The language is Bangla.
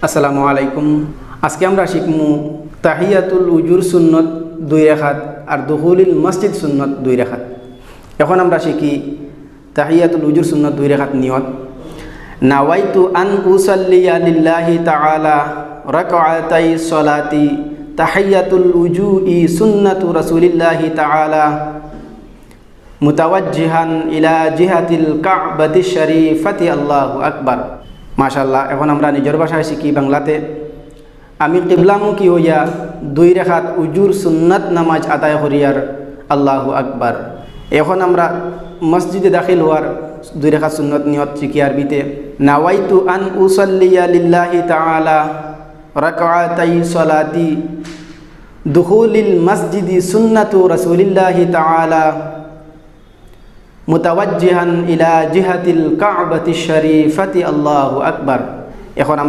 আসসালামু আলাইকুম। আজকে আমরা শিখমু তাহিয়াতুল উজুর সুন্নত 2 রাকাত আর দুখুলিল মসজিদ সুন্নত 2 রাকাত। এখন আমরা শিখি তাহিয়াতুল উজুর সুন্নত 2 রাকাত নিয়ত। নাওয়াইতু আন উসাল্লিয়া লিল্লাহি তাআলা রাকআতাই সলাতি তাহিয়াতুল উজুই সুন্নাতু রাসূলিল্লাহি তাআলা মুতাওয়াজ্জিহান ইলা জিহাতিল কাবাতিশ শরীফাতি আল্লাহু আকবার। মাশাআল্লাহ। এখন আমরা নিজের ভাষায় শিখি বাংলাতে। আমি কিবলামুখী হইয়া 2 রাকাত উজুর সুন্নাত নামাজ আদায় করিয়ার আল্লাহু আকবার। এখন আমরা মসজিদে দাখিল হওয়ার 2 রাকাত সুন্নত নিয়ত শিখি আরবিতে। নাওয়াইতু আন উসাল্লিয়া লিল্লাহি তাআলা রাকআতাই সলাতি দুখুলিল মসজিদি সুন্নাতু রাসূলিল্লাহি তাআলা মুতাওয়াজ্জিহান ইলা জিহাতিল কাবাতিশ শরীফাতি আল্লাহু আকবার। এখন